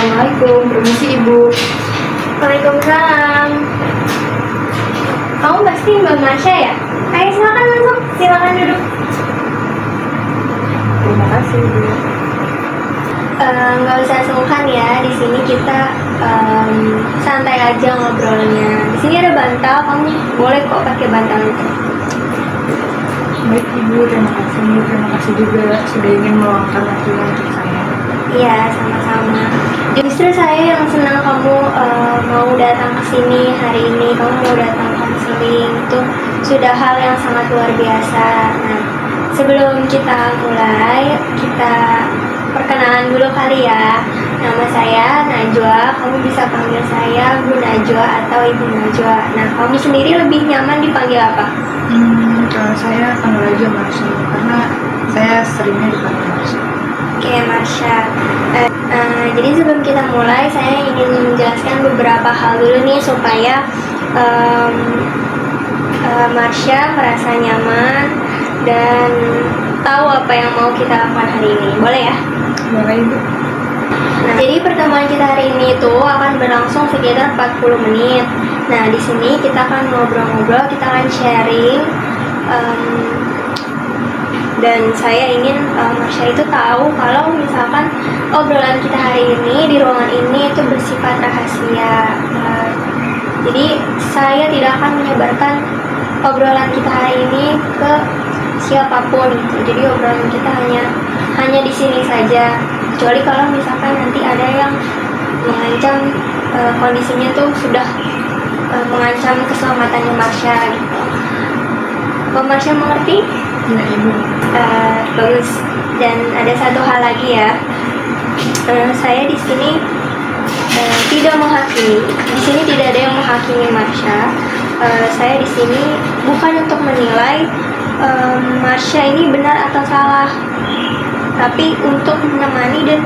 Assalamualaikum, permisi Ibu. Waalaikumsalam. Kamu pasti Mbak Marsha ya? Ayo silakan masuk, silakan duduk. Terima kasih Ibu. Nggak usah sungkan ya, di sini kita santai aja ngobrolnya. Di sini ada bantal, kamu boleh kok pakai bantal itu. Baik Ibu, terima kasih juga sudah ingin meluangkan waktunya untuk saya. Iya, sama-sama. Justru saya yang senang kamu mau datang ke sini hari ini. Kamu mau datang konseling, itu sudah hal yang sangat luar biasa. Nah, sebelum kita mulai, kita perkenalan dulu kali ya. Nama saya Najwa, kamu bisa panggil saya Bu Najwa atau Ibu Najwa. Nah, kamu sendiri lebih nyaman dipanggil apa? Kalau saya panggil aja Marsha, karena saya seringnya dipanggil Marsha. Oke, Marsha. Jadi sebelum kita mulai, saya ingin menjelaskan beberapa hal dulu nih supaya Marsha merasa nyaman dan tahu apa yang mau kita lakukan hari ini. Boleh ya? Boleh Ibu. Nah, jadi pertemuan kita hari ini itu akan berlangsung sekitar 40 menit. Nah, di sini kita akan ngobrol-ngobrol, kita akan sharing. Dan saya ingin Marsha itu tahu kalau misalkan obrolan kita hari ini di ruangan ini itu bersifat rahasia. Jadi saya tidak akan menyebarkan obrolan kita hari ini ke siapapun gitu. Jadi obrolan kita hanya di sini saja. Kecuali kalau misalkan nanti ada yang mengancam kondisinya tuh sudah mengancam keselamatannya Marsha gitu. Apa Marsha mengerti? Ya Ibu. Bagus. Dan ada satu hal lagi ya. Saya di sini tidak menghakimi. Di sini tidak ada yang menghakimi Marsha. Saya di sini bukan untuk menilai Marsha ini benar atau salah, tapi untuk menemani dan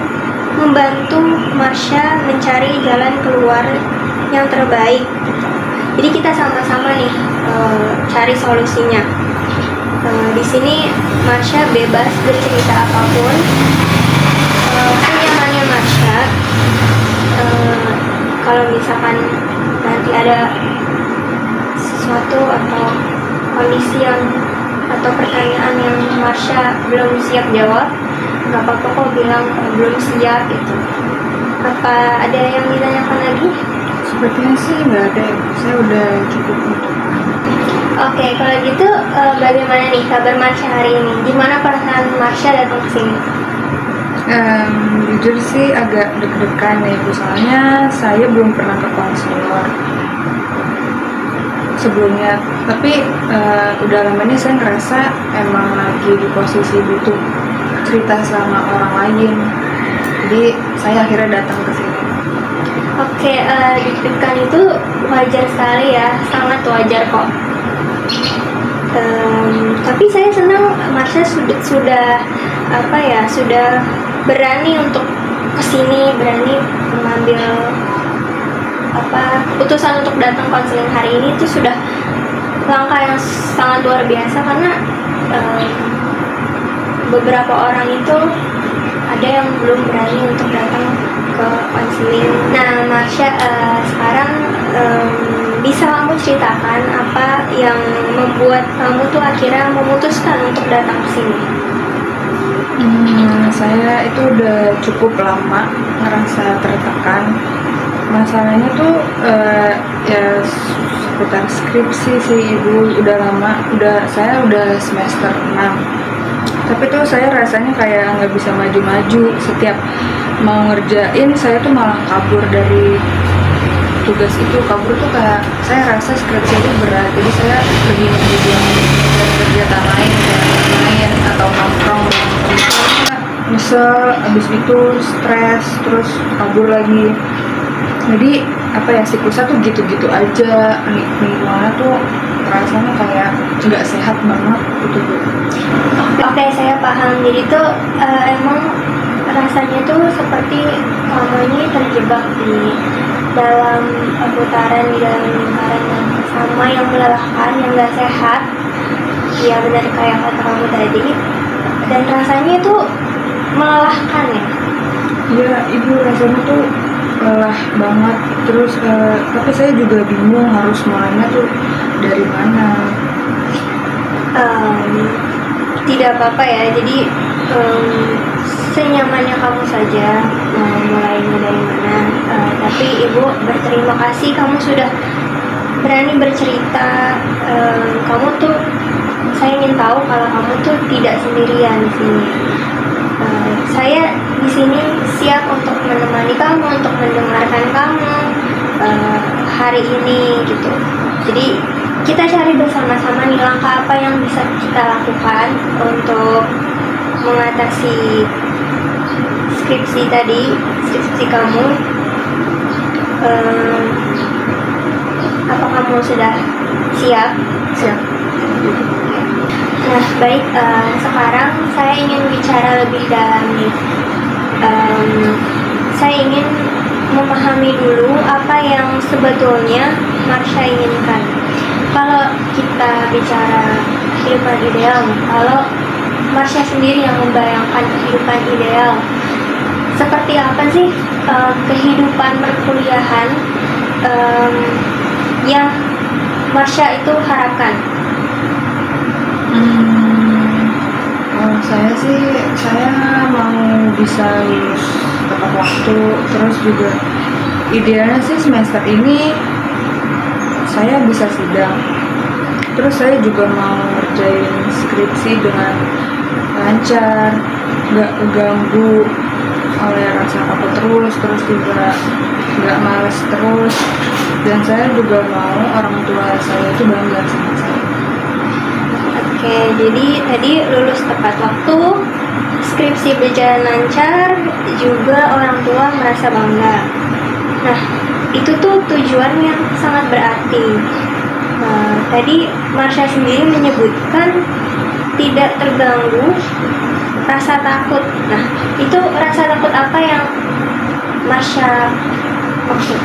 membantu Marsha mencari jalan keluar yang terbaik. Jadi kita sama-sama nih cari solusinya. Di sini Marsha bebas bercerita apapun, senyamannya Marsha. Kalau misalkan nanti ada sesuatu atau kondisi atau pertanyaan yang Marsha belum siap jawab, nggak apa-apa kok bilang belum siap gitu. Apa ada yang ditanyakan lagi? Sepertinya sih nggak ada ya. Saya udah cukup untuk. Oke, kalau gitu bagaimana nih kabar Marsha hari ini? Gimana perasaan Marsha datang ke sini? Jujur sih agak deg-degan ya Ibu, soalnya saya belum pernah ke konselor sebelumnya. Tapi udah lama ini saya ngerasa emang lagi di posisi butuh cerita sama orang lain. Jadi saya akhirnya datang ke sini. Oke, deg-degan itu wajar sekali ya, sangat wajar kok. Tapi saya senang Marsha sudah berani untuk kesini, berani mengambil keputusan untuk datang konseling hari ini. Itu sudah langkah yang sangat luar biasa, karena beberapa orang itu ada yang belum berani untuk datang ke konseling. Nah, Marsha, sekarang bisa kamu ceritakan apa yang membuat kamu tuh akhirnya memutuskan untuk datang ke sini? Saya itu udah cukup lama ngerasa tertekan. Masalahnya tuh ya seputar skripsi sih Ibu. Udah lama, saya udah semester 6. Tapi tuh saya rasanya kayak nggak bisa maju-maju. Setiap mau ngerjain saya tuh malah kabur dari tugas itu. Kabur tuh kayak saya rasa skripsi itu berat, jadi saya lebih memilih kegiatan lain kayak main atau nongkrong. Misal abis itu stres terus kabur lagi. Jadi siklusnya tuh gitu-gitu aja. Lingkungannya tuh rasanya kayak nggak sehat banget gitu. Oke, saya paham. Jadi tuh emang rasanya tuh seperti kamu ini terjebak di dalam putaran, di dalam lingkaran yang sama, yang melelahkan, yang nggak sehat. Ya benar kayak kata kamu tadi. Dan rasanya itu melelahkan ya. Iya, ibu rasanya tuh lelah banget. Terus tapi saya juga bingung harus mulainya tuh dari mana. Tidak apa-apa ya, jadi senyamannya kamu saja mau mulainya dari mana. Tapi ibu berterima kasih kamu sudah berani bercerita. Kamu tuh, saya ingin tahu kalau kamu tuh tidak sendirian di sini. Saya di sini siap untuk menemani kamu, untuk mendengarkan kamu hari ini gitu. Jadi kita cari bersama-sama nih langkah apa yang bisa kita lakukan untuk mengatasi skripsi kamu. Apa kamu sudah siap? Siap. Nah, baik. Sekarang saya ingin bicara lebih dalam nih. Saya ingin memahami dulu apa yang sebetulnya Marsha inginkan. Kalau kita bicara kehidupan ideal, kalau Marsha sendiri yang membayangkan kehidupan ideal, seperti apa sih kehidupan perkuliahan yang Marsha itu harapkan? Kalau saya mau bisa lulus tepat waktu, terus juga idealnya sih semester ini saya bisa sidang. Terus saya juga mau ngerjain skripsi dengan lancar, nggak keganggu oleh rasa takut terus juga nggak males terus. Dan saya juga mau orang tua saya itu bangga sama saya. Oke, jadi tadi lulus tepat waktu, skripsi berjalan lancar, juga orang tua merasa bangga. Nah, itu tuh tujuan yang sangat berarti. Tadi Marsha sendiri menyebutkan tidak terganggu rasa takut. Nah, itu rasa takut apa yang Marsha maksud?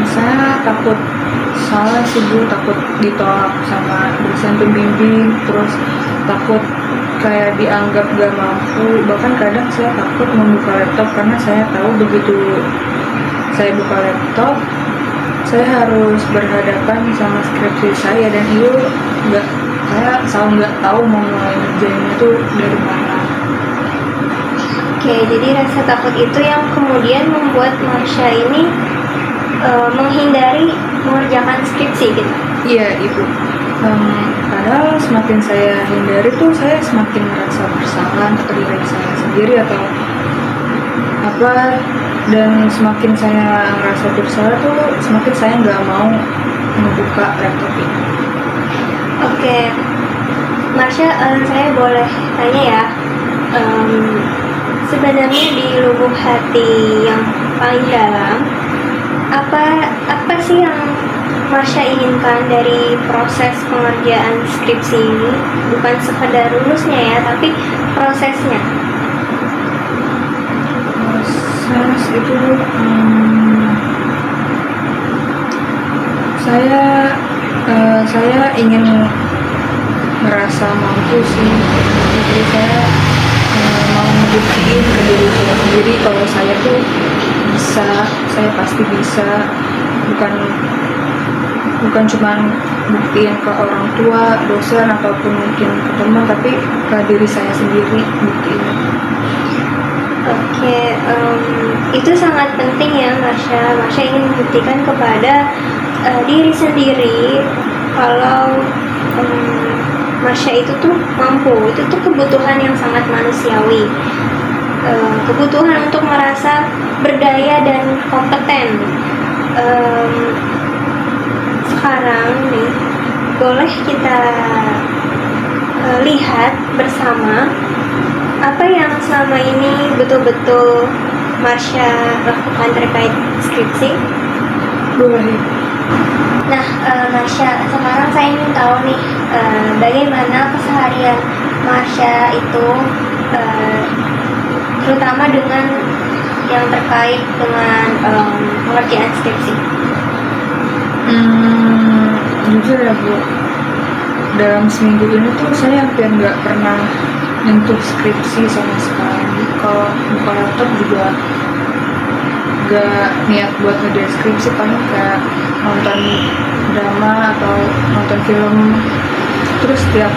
Saya takut salah sih Bu, takut ditolak sama dosen pembimbing, terus takut kayak dianggap gak mampu. Bahkan kadang saya takut membuka laptop karena saya tahu begitu saya buka laptop saya harus berhadapan sama skripsi saya, dan itu saya selalu nggak tahu mau mulai ngerjainnya itu dari mana. Oke, jadi rasa takut itu yang kemudian membuat Marsha ini menghindari mengerjakan skripsi gitu. Iya Ibu. Padahal semakin saya hindari tuh saya semakin merasa bersalah ke diri saya sendiri atau apa, dan semakin saya merasa bersalah tuh semakin saya nggak mau membuka laptop ini. Oke, Marsha, saya boleh tanya ya, sebenarnya di lubuk hati yang paling dalam apa sih yang Marsha inginkan dari proses pengerjaan skripsi ini? Bukan sekedar lulusnya ya, tapi prosesnya. Proses itu saya ingin merasa mampu sih. Jadi saya mau membuktiin ke diri saya sendiri kalau saya tuh bisa, saya pasti bisa. Bukan cuma buktiin ke orang tua, dosen, ataupun mungkin ke teman, tapi ke diri saya sendiri buktiin. Oke, itu sangat penting ya Marsha. Marsha ingin membuktikan kepada diri sendiri kalau Marsha itu tuh mampu. Itu tuh kebutuhan yang sangat manusiawi, kebutuhan untuk merasa berdaya dan kompeten. Sekarang nih, boleh kita lihat bersama apa yang selama ini betul-betul Marsha lakukan terkait skripsi? Boleh. Nah, Marsha, sekarang saya ingin tahu nih, bagaimana keseharian Marsha itu, terutama dengan yang terkait dengan pengerjaan skripsi. Jujur ya Bu, dalam seminggu ini tuh saya hampir nggak pernah nyentuh skripsi sama sekali. Kalau buka laptop juga gak niat buat ngerjain skripsi, paling kayak nonton drama atau nonton film. Terus setiap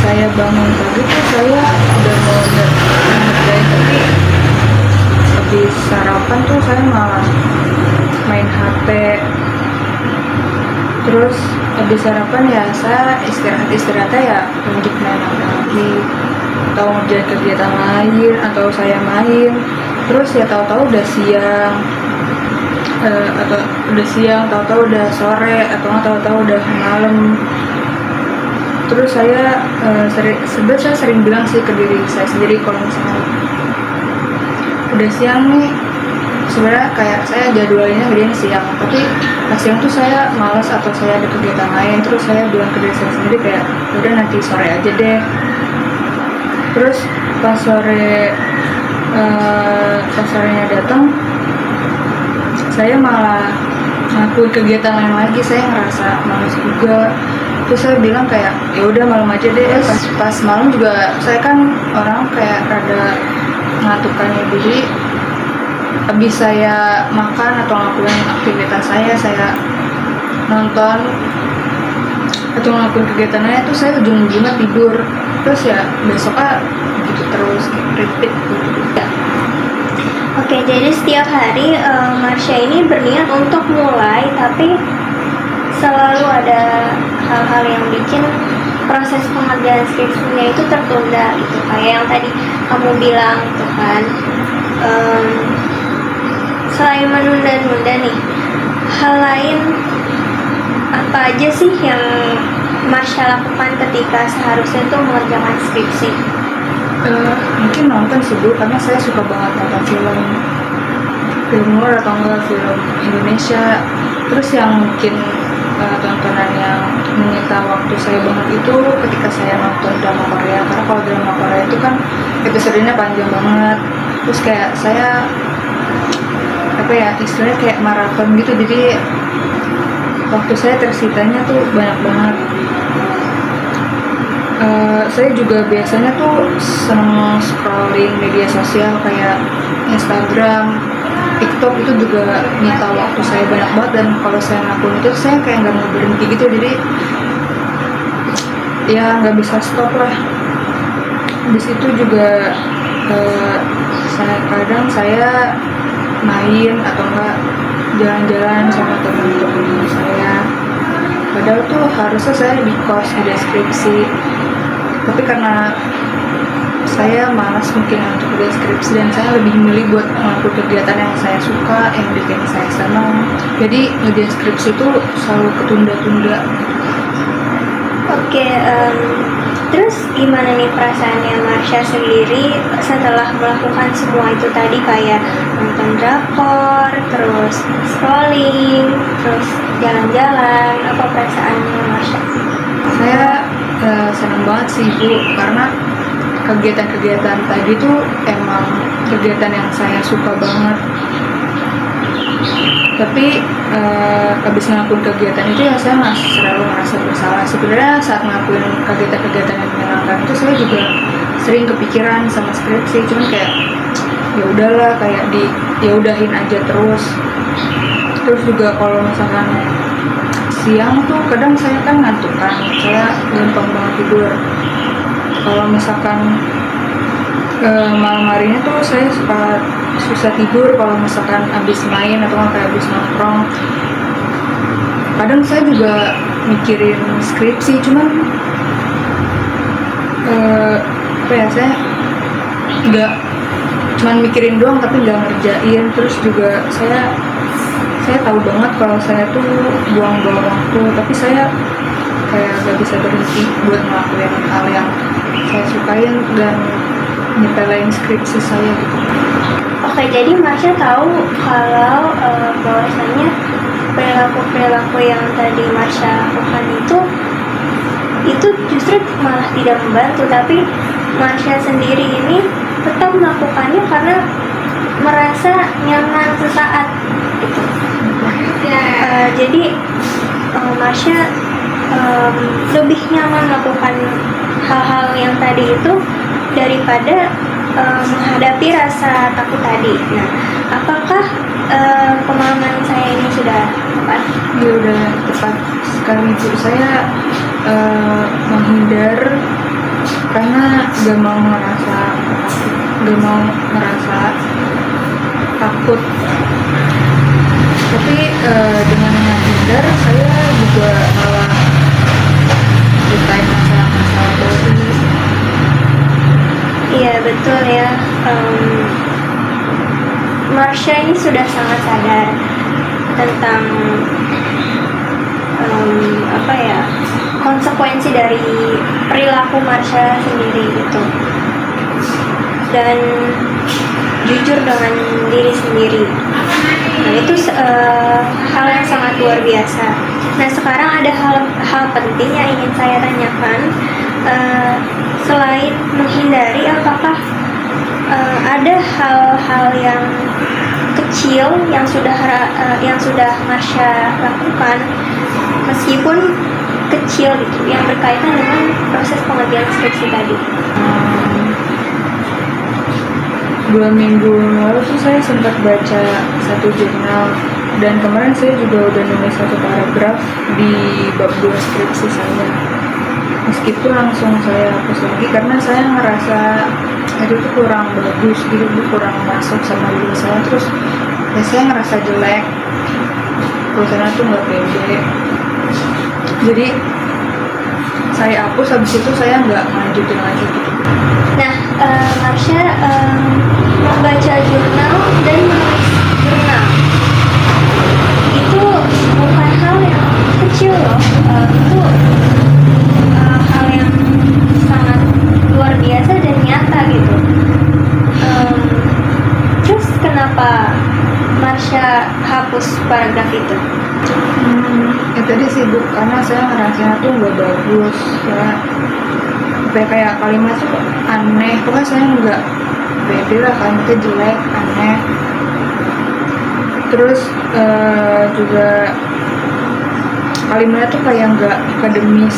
saya bangun pagi tuh saya udah mau ngerjain, tapi habis sarapan tuh saya malah main HP. Terus habis sarapan ya saya istirahatnya ya lanjut main HP lagi atau ngerjain kegiatan lain atau saya main. Terus ya tahu-tahu udah siang, atau udah siang, tahu-tahu udah sore, atau nggak tahu-tahu udah malam. Terus saya sebenarnya saya sering bilang sih ke diri saya sendiri, kalau misalnya udah siang nih, sebenarnya kayak saya jadwalnya kerjanya siang, tapi pas siang tuh saya malas atau saya ada kegiatan lain. Terus saya bilang ke diri saya sendiri kayak udah nanti sore aja deh. Terus pas sorenya datang, saya malah ngelakuin kegiatan lain lagi. Saya ngerasa malas juga. Terus saya bilang kayak ya udah malam aja deh. Pas malam juga saya kan orang kayak rada ngantukannya, jadi habis saya makan atau ngelakuin aktivitas saya nonton atau ngelakuin kegiatan lain tuh saya ujung-ujungnya tidur. Terus ya besoknya gitu terus, repeat gitu. Oke, jadi setiap hari Marsha ini berniat untuk mulai, tapi selalu ada hal-hal yang bikin proses pengerjaan skripsinya itu tertunda gitu. Kayak yang tadi kamu bilang gitu kan. Selain menunda-nunda nih, hal lain apa aja sih yang Marsha lakukan ketika seharusnya tuh mengerjakan skripsi? Mungkin nonton sih Bu, karena saya suka banget nonton film luar atau enggak film Indonesia. Terus yang mungkin tontonan yang menyita waktu saya banget itu ketika saya nonton drama Korea, karena kalau drama Korea itu kan episodenya panjang banget. Terus kayak saya istilahnya kayak maraton gitu, jadi waktu saya tersitanya tuh banyak banget. Saya juga biasanya tuh seneng scrolling media sosial kayak Instagram, TikTok, itu juga nyita waktu saya banyak banget. Dan kalau saya ngelakuin itu saya kayak nggak mau berhenti gitu, jadi ya nggak bisa stop lah. Di situ juga kadang saya main atau enggak jalan-jalan sama teman-teman saya. Padahal tuh harusnya saya di kos di deskripsi, tapi karena saya malas mungkin untuk deskripsi dan saya lebih milih buat melakukan kegiatan yang saya suka, yang bikin saya senang. Jadi ngedeskripsi itu selalu ketunda-tunda. Oke, terus gimana nih perasaannya Marsha sendiri setelah melakukan semua itu tadi, kayak nonton drakor, terus scrolling, terus jalan-jalan? Apa perasaannya Marsha? Saya senang banget sih Bu, karena kegiatan-kegiatan tadi tuh emang kegiatan yang saya suka banget. Tapi habis ngelakuin kegiatan itu ya saya masih selalu merasa bersalah. Sebenarnya saat ngelakuin kegiatan-kegiatan yang menyenangkan itu saya juga sering kepikiran sama skripsi, cuman kayak ya udahlah, kayak ya udahin aja terus. Terus juga kalau misalkan siang tuh kadang saya kan ngantuk kan, saya gampang banget tidur. Kalau misalkan malam harinya tuh saya suka susah tidur kalau misalkan habis main atau kayak habis nongkrong. Kadang saya juga mikirin skripsi, cuman saya nggak cuman mikirin doang tapi nggak ngerjain. Terus juga saya tahu banget kalau saya tuh buang-buang waktu, tapi saya kayak nggak bisa berhenti buat ngelakuin hal yang saya sukain dan nyepelein skripsi saya gitu. Oke, jadi Marsha tahu kalau bahwasanya perilaku yang tadi Marsha lakukan itu justru malah tidak membantu, tapi Marsha sendiri ini tetap melakukannya karena merasa nyaman sesaat gitu. Jadi Marsha lebih nyaman melakukan hal-hal yang tadi itu daripada menghadapi rasa takut tadi. Nah, apakah pemahaman saya ini sudah tepat? Ya udah tepat sekali Bu. Saya menghindar karena gak mau ngerasa takut. Tapi dengan menghindar saya juga malah ceritain masalah-masalah baru. Iya betul ya. Marsha ini sudah sangat sadar tentang konsekuensi dari perilaku Marsha sendiri gitu, dan jujur dengan diri sendiri. Nah itu hal yang sangat luar biasa. Nah sekarang ada hal penting yang ingin saya tanyakan. Selain menghindari, apakah ada hal-hal yang kecil yang sudah Marsha lakukan, meskipun kecil gitu, yang berkaitan dengan proses pengerjaan skripsi tadi? 2 minggu lalu sih saya sempat baca satu jurnal, dan kemarin saya juga udah nulis satu paragraf di bab 2 skripsi saya. Meskipun langsung saya hapus lagi karena saya ngerasa itu tuh kurang bagus gitu, kurang masuk sama diri saya. Terus ya saya ngerasa jelek, perusahaan tuh nggak pede. Jadi saya hapus, habis itu saya nggak lanjutin lagi gitu. Nah, Marsha membaca jurnal dan menulis jurnal itu bukan hal yang kecil loh. Itu hal yang sangat luar biasa dan nyata gitu. Terus kenapa Marsha hapus paragraf itu? Ya tadi sibuk karena saya ngerasa tuh nggak bagus ya. Kayak kalimat tuh aneh, pokoknya saya nggak pede lah, kalimatnya jelek, aneh. Terus juga kalimatnya tuh kayak nggak akademis.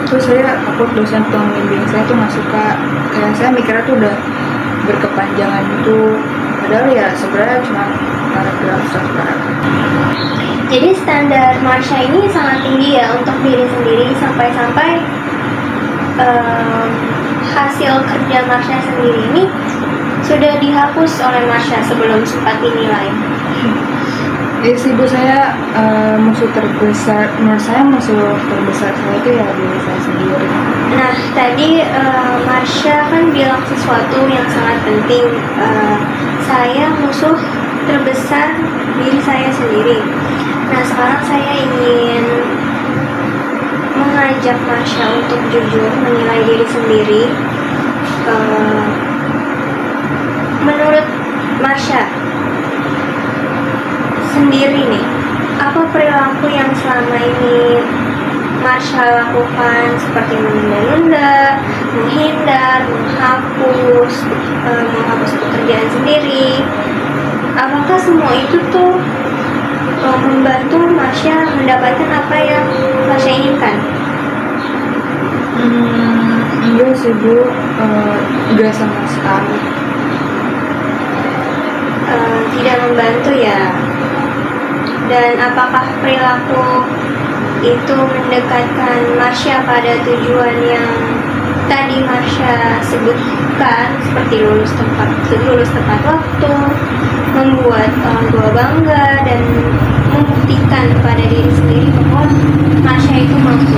Terus saya takut dosen pembimbing saya tuh nggak suka. Kayak saya mikirnya tuh udah berkepanjangan gitu, padahal ya sebenarnya cuma paragraf satu paragraf. Jadi standar Marsha ini sangat tinggi ya untuk diri sendiri, sampai-sampai hasil kerja Marsha sendiri ini sudah dihapus oleh Marsha sebelum sempat dinilai. Ya sih Bu, saya musuh terbesar, menurut saya musuh terbesar saya itu ya diri saya sendiri. Nah tadi Marsha kan bilang sesuatu yang sangat penting, saya musuh terbesar diri saya sendiri. Nah sekarang saya ingin mengajak Marsha untuk jujur menilai diri sendiri. Menurut Marsha sendiri nih, apa perilaku yang selama ini Marsha lakukan, seperti menunda-nunda, menghindar, menghapus pekerjaan sendiri, apakah semua itu tuh membantu Marsha mendapatkan apa yang Marsha inginkan? Enggak sih Bu, enggak sama sekali. Tidak membantu ya. Dan apakah perilaku itu mendekatkan Marsha pada tujuan yang tadi Marsha sebutkan, seperti lulus tepat waktu, membuat orang tua bangga, dan membuktikan kepada diri sendiri bahwa Marsha itu mampu?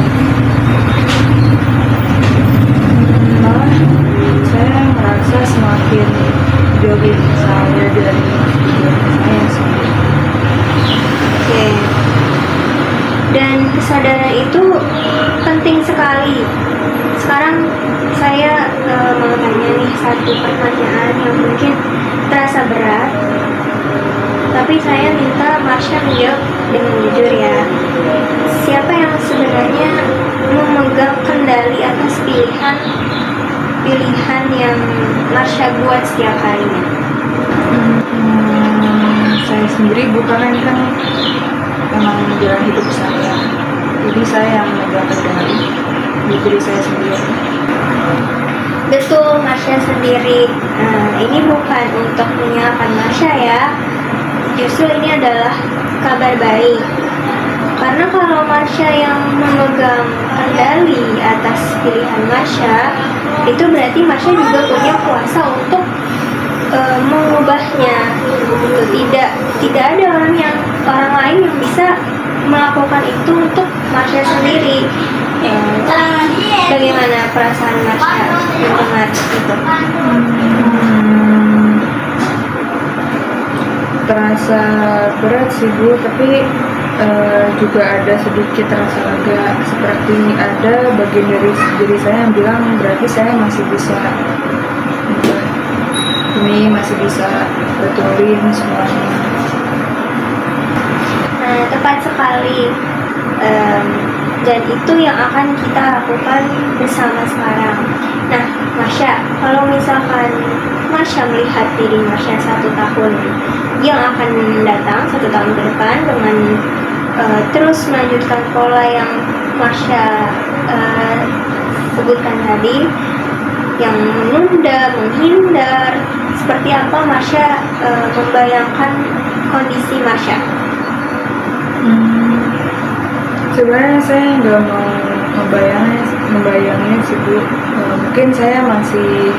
Malah saya merasa semakin jauhin saya dari tujuan saya sendiri. Oke. Dan kesadaran itu penting sekali. Sekarang saya mau tanya nih satu pertanyaan yang mungkin terasa berat, tapi saya minta Marsha menjawab dengan jujur ya. Siapa yang sebenarnya memegang kendali atas pilihan yang Marsha buat setiap harinya? Saya sendiri, bukan, ini kan memang jalan hidup saya, jadi saya yang memegang kendali. di diri saya sendiri. Betul, Marsha sendiri. Ini bukan untuk menyalahkan Marsha ya. Justru ini adalah kabar baik. Karena kalau Marsha yang memegang kendali atas pilihan Marsha, itu berarti Marsha juga punya kuasa untuk mengubahnya. Gitu. Tidak ada orang lain yang bisa melakukan itu untuk Marsha sendiri. Bagaimana perasaan Marsha mendengar itu? Terasa berat sih Bu, tapi juga ada sedikit rasa lega, seperti ada bagian dari diri saya yang bilang berarti saya masih bisa ini, masih bisa betulin semuanya. Tepat sekali. Dan itu yang akan kita lakukan bersama sekarang. Nah, Marsha, kalau misalkan Marsha melihat diri Marsha 1 tahun yang akan datang, 1 tahun ke depan dengan terus melanjutkan pola yang Marsha sebutkan tadi, yang menunda, menghindar, seperti apa Marsha membayangkan kondisi Marsha? Sebenarnya saya nggak mau membayangnya sih Bu. Mungkin saya masih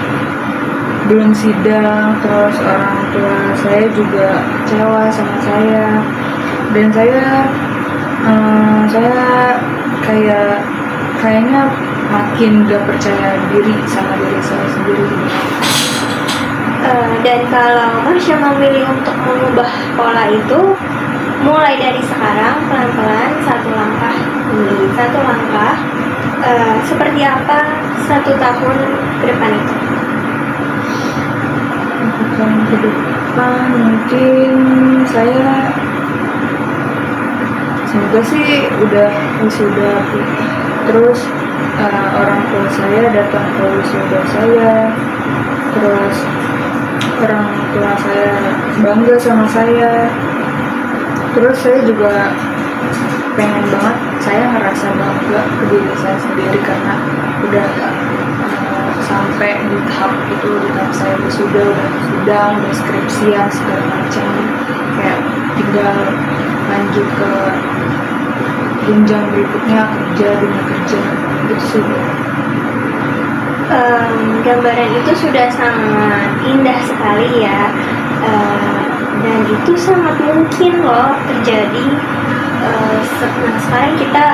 belum sidang, terus orang tua saya juga kecewa sama saya, dan saya kayaknya makin gak percaya diri sama diri saya sendiri. Dan kalau Marsha memilih untuk mengubah pola itu, mulai dari sekarang pelan-pelan, 1 langkah demi 1 langkah, seperti apa 1 tahun ke depan itu? Tahun ke depan mungkin saya semoga sih udah wisuda, terus orang tua saya datang ke wisuda saya, terus orang tua saya bangga sama saya. Terus saya juga pengen banget, saya ngerasa bangga ke diri saya sendiri karena udah sampai di tahap itu, di tahap saya wisuda, udah sidang, udah skripsian segala macam, kayak tinggal lanjut ke jenjang berikutnya, dunia kerja gitu sih. Gambaran itu sudah sangat indah sekali ya. Dan itu sangat mungkin loh terjadi. Nah, sekarang kita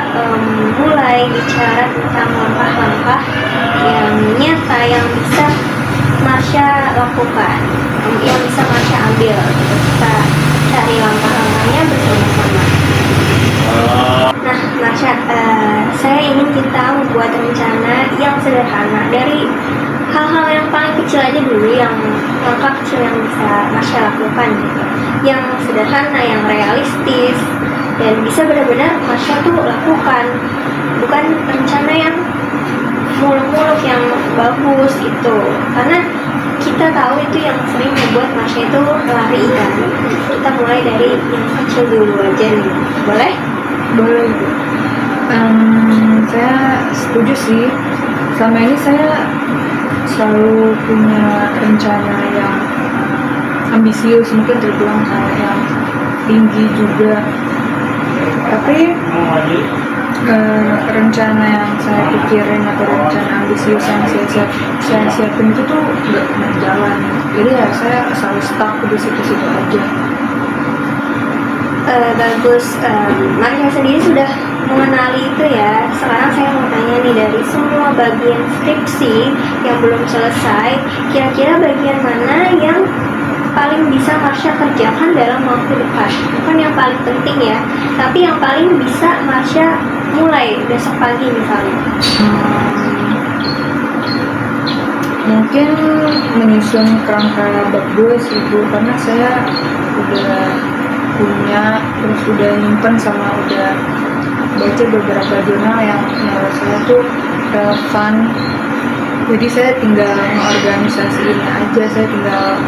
mulai bicara tentang langkah-langkah yang nyata yang bisa Marsha lakukan, yang bisa Marsha ambil. Kita cari langkah-langkahnya bersama-sama. Nah, Marsha, saya ingin kita membuat rencana yang sederhana dari hal-hal yang paling kecil aja dulu, yang langkah kecil yang bisa Marsha lakukan gitu, yang sederhana, yang realistis, dan bisa benar-benar Marsha tuh lakukan, bukan rencana yang muluk-muluk yang bagus gitu, karena kita tahu itu yang sering membuat Marsha itu lari kan. Kita mulai dari yang kecil dulu aja nih, boleh? Boleh Bu. Saya setuju sih. Selama ini saya selalu punya rencana yang ambisius, mungkin terbilang kayak yang tinggi juga, tapi rencana yang saya pikirin atau rencana ambisius yang saya siapin itu tuh nggak pernah jalan. Jadi ya saya selalu stuck di situ-situ aja. Bagus, Marsha sendiri sudah mengenali itu ya. Sekarang saya mau tanya nih, dari semua bagian skripsi yang belum selesai, kira-kira bagian mana yang paling bisa Marsha kerjakan dalam waktu dekat? Bukan yang paling penting ya, tapi yang paling bisa Marsha mulai besok pagi misalnya. Mungkin menyusun kerangka bab 2 sih Bu, karena saya udah punya, terus udah nyimpen sama udah baca beberapa jurnal yang menurut saya tuh relevan. Jadi saya tinggal mengorganisasiin aja, saya tinggal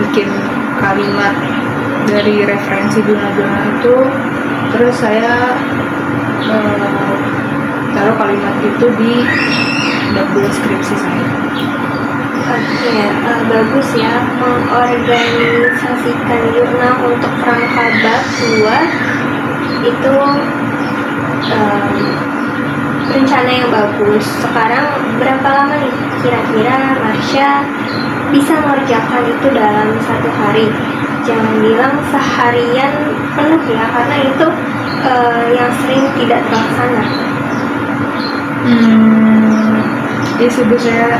bikin kalimat dari referensi jurnal-jurnal itu, terus saya taruh kalimat itu di double skripsi saya. Oke, bagus ya, mengorganisasikan jurnal untuk kerangka bab 2 itu rencana yang bagus. Sekarang berapa lama nih kira-kira Marsha bisa mengerjakan itu dalam 1 hari? Jangan bilang seharian penuh ya, karena itu yang sering tidak terlaksana. Ya sih Bu, saya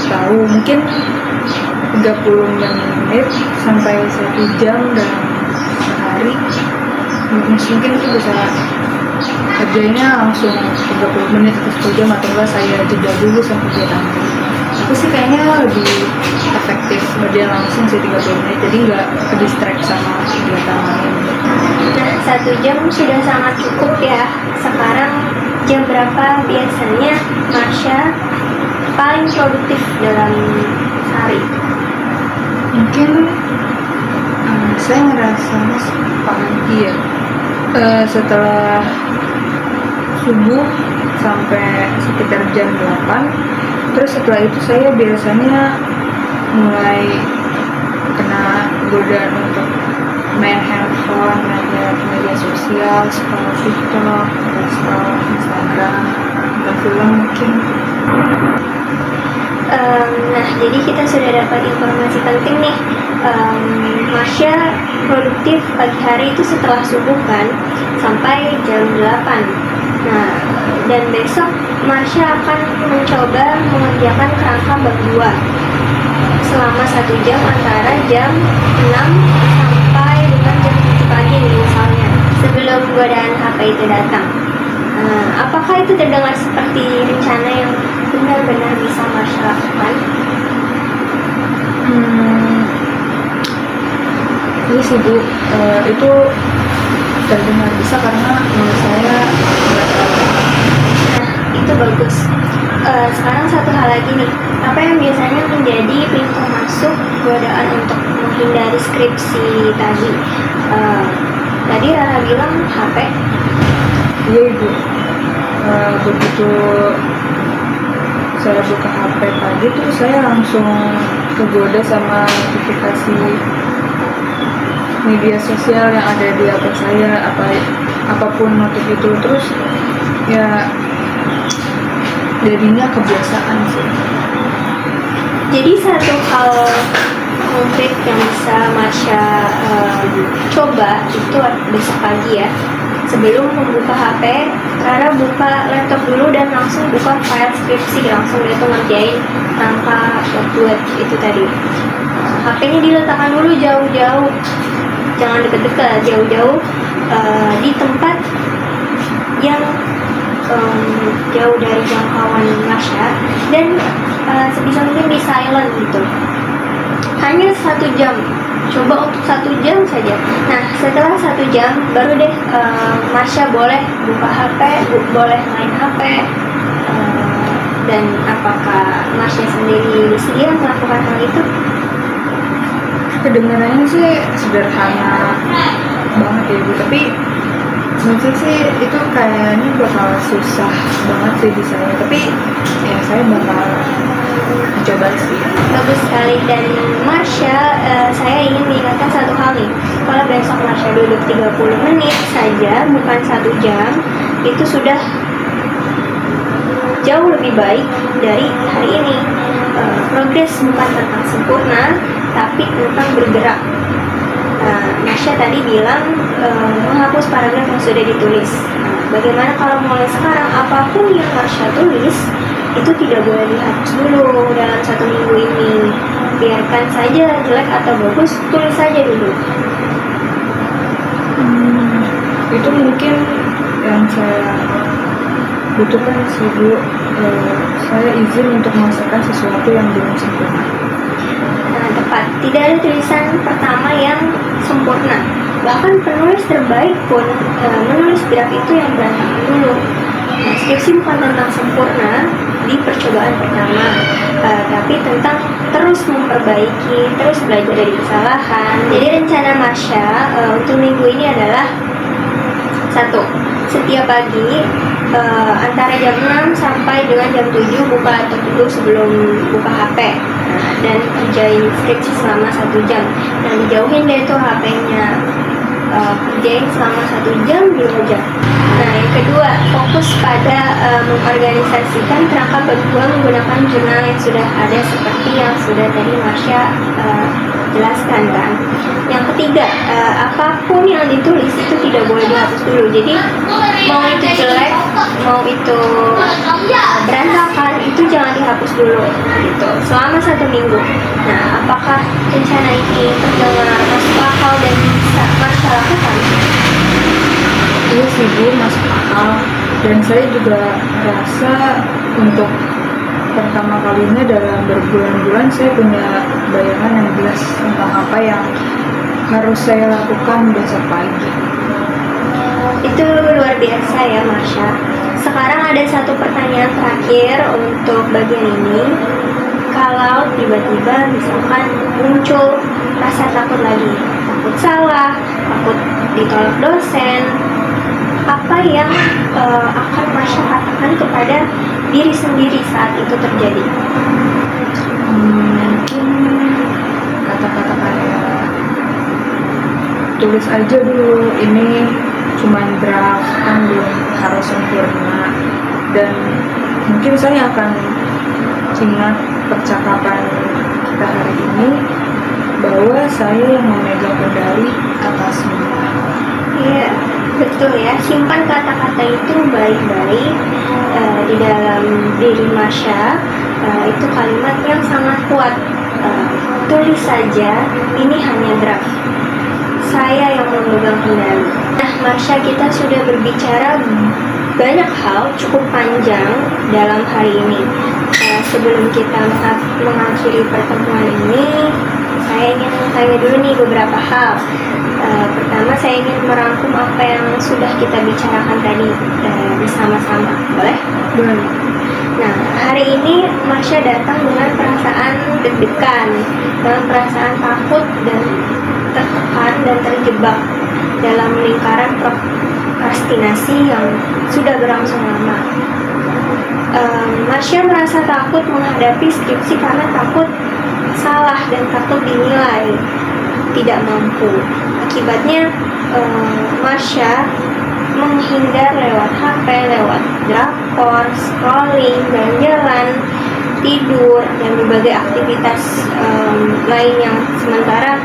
tahu mungkin 30 menit sampai 1 jam dalam sehari. Mungkin itu bisa kerjanya langsung 30 menit atau 1 jam, atau enggak saya jeda dulu sampai dia nanti. Aku sih kayaknya lebih efektif kerja langsung sih 30 menit, jadi nggak ke distract sama kegiatan lain. Nah, 1 jam sudah sangat cukup ya. Sekarang jam berapa biasanya Marsha paling produktif dalam sehari? Mungkin saya ngerasa pagi ya, setelah subuh sampai sekitar jam 8. Terus setelah itu saya biasanya mulai kena godaan untuk main handphone, lihat media sosial, scroll TikTok, scroll Instagram, nonton film mungkin. Nah, jadi kita sudah dapat informasi penting nih. Marsha produktif pagi hari itu setelah subuh kan, sampai jam 8. Nah, dan besok Marsha akan mencoba mengerjakan kerangka bab 2 selama 1 jam, antara jam 6 sampai dengan jam 7 pagi misalnya, sebelum godaan HP itu datang. Apakah itu terdengar seperti rencana yang benar-benar bisa Marsha lakukan? Iya sih Bu, itu terdengar bisa karena menurut saya nggak terlalu. Nah, itu bagus. Sekarang satu hal lagi nih, apa yang biasanya menjadi pintu masuk godaan untuk menghindari skripsi tadi? Tadi Rara bilang HP. Iya Ibu, begitu saya buka HP pagi tuh saya langsung kegoda sama notifikasi media sosial yang ada di HP saya, apapun notif itu, terus ya jadinya kebiasaan sih. Jadi satu hal konkret yang bisa Marsha coba itu besok pagi ya, sebelum membuka HP, Rara buka laptop dulu dan langsung buka file skripsi, langsung dia tuh ngerjain rangka buat itu tadi. HP-nya diletakkan dulu jauh-jauh, jangan deket-deket, jauh-jauh di tempat yang jauh dari jangkauan Marsha, dan sebisa mungkin di silent gitu. Hanya 1 jam, coba untuk 1 jam saja. Nah, setelah 1 jam baru deh Marsha boleh buka HP, boleh main HP. Dan apakah Marsha sendiri bersedia melakukan hal itu? Kedengarannya sih sederhana banget ya Bu, tapi menurut saya sih itu kayaknya bakal susah banget sih di saya, tapi ya saya bakal coba sih. Bagus sekali. Dan Marsha, saya ingin mengingatkan satu hal nih, kalau besok Marsha duduk 30 menit saja, bukan 1 jam, itu sudah jauh lebih baik dari hari ini. Progres bukan tentang sempurna, tapi tentang bergerak. Marsha tadi bilang menghapus paragraf yang sudah ditulis. Bagaimana kalau mulai sekarang apapun yang Marsha tulis itu tidak boleh dihapus dulu dalam 1 minggu ini. Biarkan saja jelek atau bagus, tulis saja dulu. Itu mungkin yang saya butuhkan sih Bu. Saya izin untuk menyelesaikan sesuatu yang belum sempurna. Tepat, tidak ada tulisan pertama yang sempurna. Bahkan penulis terbaik pun menulis draft itu yang berantakan dulu. Skripsi bukan tentang sempurna di percobaan pertama, tapi tentang terus memperbaiki, terus belajar dari kesalahan. Jadi rencana Marsha untuk minggu ini adalah 1. Setiap pagi antara jam 6 sampai dengan jam 7 buka laptop dulu sebelum buka HP. Dan kerjain skripsi selama 1 jam. Nah, dijauhin deh tuh HP-nya. Kerjain selama 1 jam dulu aja. Nah, yang kedua, fokus pada mengorganisasikan kerangka berdua menggunakan jurnal yang sudah ada seperti yang sudah tadi Marsha jelaskan kan. Yang ketiga, apapun yang ditulis itu tidak boleh dihapus dulu. Jadi mau itu jelek, mau itu berantakan, itu jangan dihapus dulu gitu selama 1 minggu. Nah, apakah rencana ini terdengar masuk akal dan bisa Marsha lakukan? Iya sih Bu, masuk akal. Dan saya juga rasa untuk pertama kalinya dalam berbulan-bulan saya punya bayangan yang jelas tentang apa yang harus saya lakukan besok pagi. Itu luar biasa ya Marsha. Sekarang ada satu pertanyaan terakhir untuk bagian ini. Kalau tiba-tiba misalkan muncul rasa takut lagi, takut salah, takut ditolak dosen, apa yang akan Marsha katakan kepada diri sendiri saat itu terjadi? Mungkin kata-kata kayak tulis aja dulu, ini cuman draft, kan belum harus sempurna. Dan mungkin saya akan ingat percakapan kita hari ini bahwa saya yang memegang kendali atas semua. Iya, betul ya. Simpan kata-kata itu baik-baik di dalam diri Marsha. Itu kalimat yang sangat kuat. Tulis saja, ini hanya draft. Saya yang memegang kendali. Nah, Marsha, kita sudah berbicara banyak hal cukup panjang dalam hari ini. Sebelum kita mengakhiri pertemuan ini, saya ingin tanya dulu nih beberapa hal. Pertama, saya ingin merangkum apa yang sudah kita bicarakan tadi bersama-sama. Boleh? Boleh. Nah, hari ini Marsha datang dengan perasaan deg-degan, dengan perasaan takut dan tertekan dan terjebak dalam lingkaran prokrastinasi yang sudah berlangsung lama. Marsha merasa takut menghadapi skripsi karena takut salah dan takut dinilai tidak mampu. Akibatnya Marsha menghindar lewat HP, lewat drakor, scrolling, jalan-jalan, tidur, dan berbagai aktivitas lain yang sementara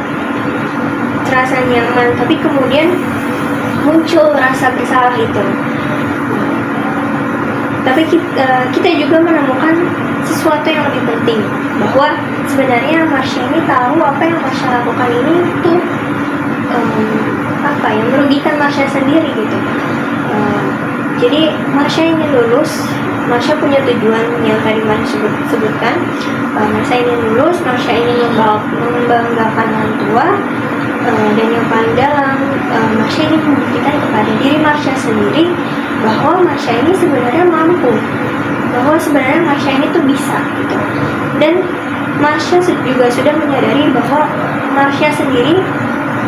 terasa nyaman, tapi kemudian muncul rasa bersalah itu. Tapi kita juga menemukan sesuatu yang lebih penting, bahwa sebenarnya Marsha ini tahu apa yang Marsha lakukan ini tuh apa yang merugikan Marsha sendiri gitu. Jadi Marsha ingin lulus, Marsha punya tujuan yang tadi Marsha sebutkan. Marsha ingin lulus, Marsha ingin membanggakan orang tua, dan yang paling dalam, Marsha ingin membuktikan kepada diri Marsha sendiri bahwa Marsha ini sebenarnya mampu, bahwa sebenarnya Marsha ini tuh bisa gitu. Dan Marsha juga sudah menyadari bahwa Marsha sendiri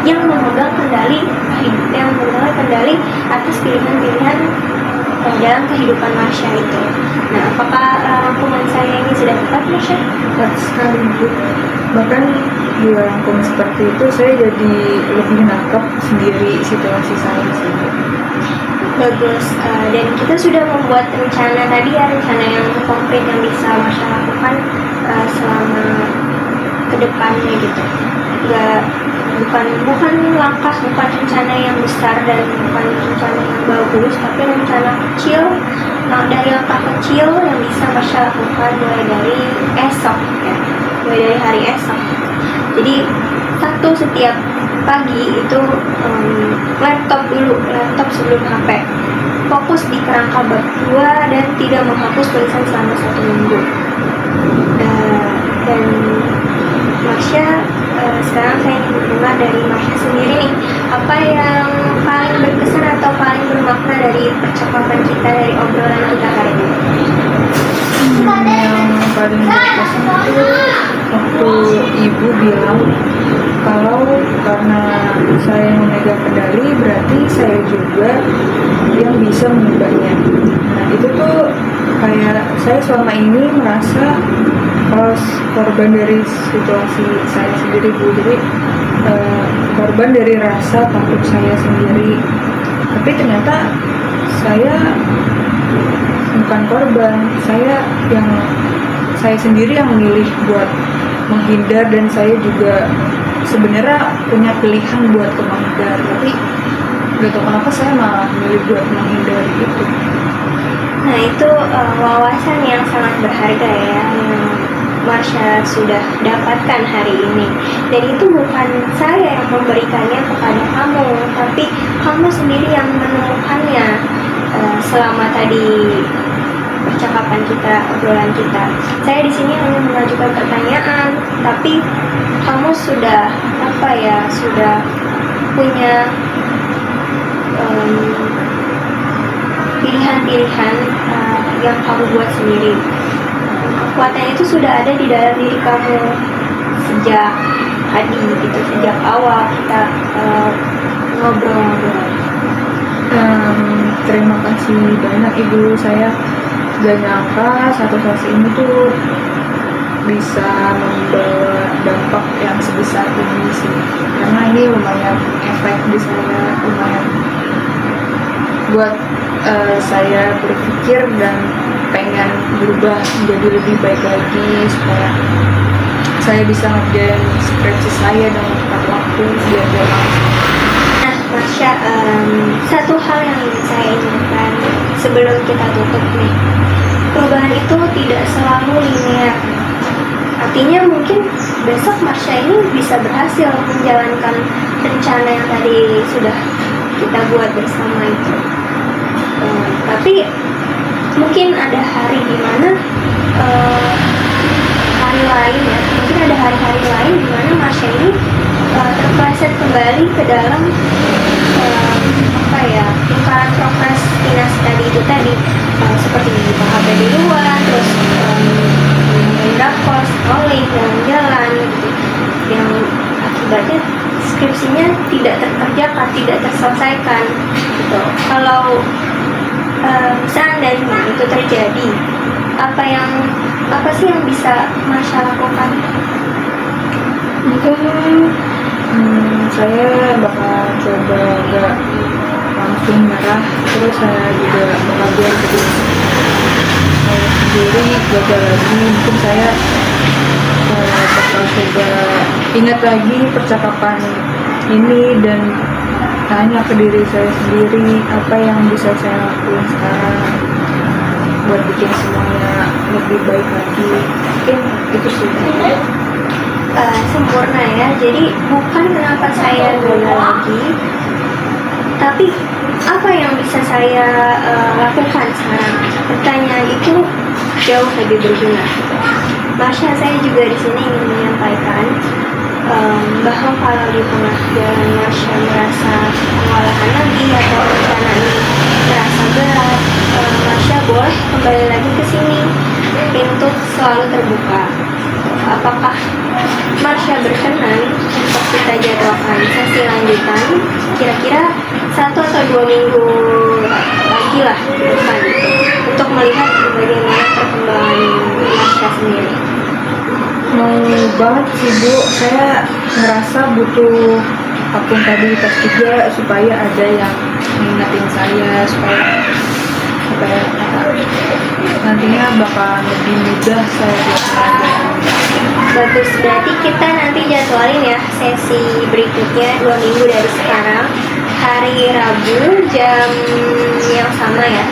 yang memegang kendali hidup, yang memegang kendali atas pilihan-pilihan dalam kehidupan Marsha itu. Nah, apakah rangkuman saya ini sudah tepat, Marsha? Tepat sekali Bu. Bahkan di rangkum seperti itu saya jadi lebih nangkep sendiri situasi saya sendiri. Bagus. Dan kita sudah membuat rencana tadi ya, rencana yang konkret yang bisa Marsha lakukan selama kedepannya gitu. Bukan langkah, bukan rencana yang besar dan bukan rencana yang bagus, tapi rencana kecil, dari langkah kecil yang bisa Marsha lakukan mulai dari esok ya, mulai dari hari esok. Jadi setiap pagi itu laptop sebelum HP, fokus di kerangka bab 2 dan tidak menghapus tulisan selama 1 minggu. Dan Marsha, sekarang saya ingin mendengar dari Marsha sendiri nih, apa yang paling berkesan atau paling bermakna dari percakapan kita, dari obrolan kita hari ini? Yang paling berkesan itu waktu ibu bilang kalau karena saya yang memegang kendali berarti saya juga yang bisa mengubahnya. Nah itu tuh kayak saya selama ini merasa kalau korban dari situasi saya sendiri Bu, jadi korban dari rasa takut saya sendiri, tapi ternyata saya bukan korban, saya sendiri yang memilih buat menghindar, dan saya juga sebenarnya punya pilihan buat menghindar, tapi gak tau kenapa saya malah memilih buat menghindari itu. Nah itu wawasan yang sangat berharga ya yang Marsha sudah dapatkan hari ini, dan itu bukan saya yang memberikannya kepada kamu, tapi kamu sendiri yang menemukannya selama tadi percakapan kita, obrolan kita. Saya di sini hanya mengajukan pertanyaan, tapi kamu sudah sudah punya pilihan-pilihan yang kamu buat sendiri. Kekuatan itu sudah ada di dalam diri kamu sejak tadi gitu, sejak awal kita ngobrol-ngobrol. Terima kasih banyak Ibu, saya gak nyangka satu sesi ini tuh bisa membawa dampak yang sebesar ini sih, karena ini lumayan efek di saya, lumayan buat saya berpikir dan pengen berubah menjadi lebih baik lagi supaya saya bisa ngerjain skripsi saya dalam tepat waktu biar jalan. Nah, Marsha, satu hal yang ingin saya ingatkan sebelum kita tutup nih, perubahan itu tidak selalu linear. Artinya mungkin besok Marsha ini bisa berhasil menjalankan rencana yang tadi sudah kita buat bersama itu. Tapi mungkin ada hari di mana hari lain ya, mungkin ada hari-hari lain di mana Marsha ini terpleset kembali ke dalam lingkaran prokrastinasi tadi itu seperti HP di luar, terus drakor, scrolling, jalan-jalan gitu, yang akibatnya skripsinya tidak terkerjakan, tidak terselesaikan gitu. Kalau seandainya itu terjadi, apa sih yang bisa Marsha lakukan? Mungkin saya bakal coba gak langsung nyerah, terus saya juga bakal biar saya sendiri gagal lagi. Mungkin saya bakal coba ingat lagi percakapan ini dan tanya ke diri saya sendiri apa yang bisa saya lakukan sekarang buat bikin semuanya lebih baik lagi. Mungkin itu sih. Sempurna ya, jadi bukan kenapa saya gagal lagi, tapi apa yang bisa saya lakukan sekarang. Pertanyaan itu jauh lebih berguna. Marsha, saya juga di sini ingin menyampaikan bahwa kalau di tengah jalan Marsha merasa kewalahan lagi atau rencana ini terasa berat, Marsha boleh kembali lagi ke sini. Pintu selalu terbuka. Apakah Marsha berkenan untuk kita jadwalkan sesi lanjutan kira-kira 1 atau 2 minggu lagi lah ke depan untuk melihat bagaimana perkembangan Marsha sendiri? Mau banget sih Bu, saya ngerasa butuh akun tadi tes 3 supaya ada yang ngingetin saya, supaya nantinya bakal lebih mudah saya buat belajar. Bagus, berarti kita nanti jadwalin ya sesi berikutnya 2 minggu dari sekarang, hari Rabu jam yang sama ya.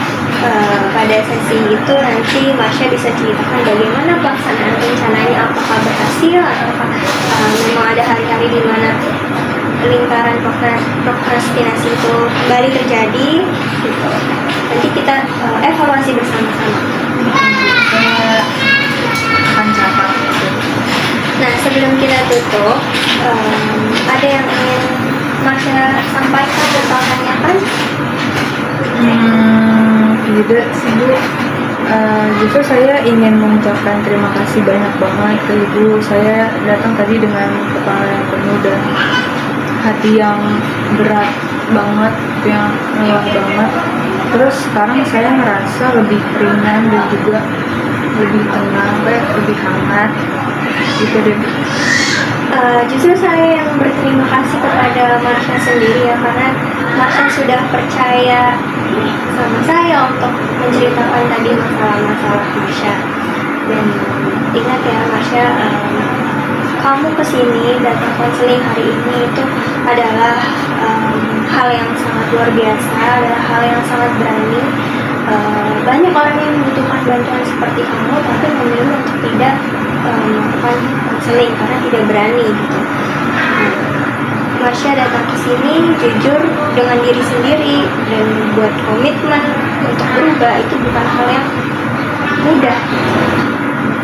Pada sesi itu nanti Marsha bisa ceritakan bagaimana pelaksanaan rencananya, apakah berhasil atau memang ada hari-hari di mana lingkaran prokrastinasi itu kembali terjadi gitu. Nanti kita evaluasi bersama-sama. Saya akan catat. Nah, sebelum kita tutup, ada yang ingin Marsha sampaikan atau tanyakan? Tidak sih Bu, Justru saya ingin mengucapkan terima kasih banyak banget ke ibu. Saya datang tadi dengan kepala yang penuh dan hati yang berat banget, yang lelah banget. Terus sekarang saya ngerasa lebih ringan dan juga lebih tenang, lebih hangat gitu deh. Justru saya yang berterima kasih kepada Marsha sendiri ya, karena Marsha sudah percaya sama saya untuk menceritakan tadi masalah-masalah Marsha. Dan ingat ya Marsha, kamu kesini datang konseling hari ini itu adalah hal yang sangat luar biasa, adalah hal yang sangat berani. Banyak orang yang membutuhkan bantuan seperti kamu tapi memilih untuk tidak melakukan konseling karena tidak berani gitu. Marsha datang ke sini jujur dengan diri sendiri dan buat komitmen untuk berubah itu bukan hal yang mudah.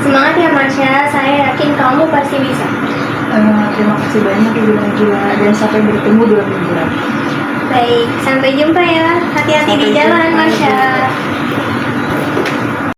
Semangat ya Marsha, saya yakin kamu pasti bisa. Terima kasih banyak Ibu Najwa, dan sampai bertemu 2 minggu lagi. Baik, sampai jumpa ya. Hati-hati di Sampai jalan jumpa. Marsha.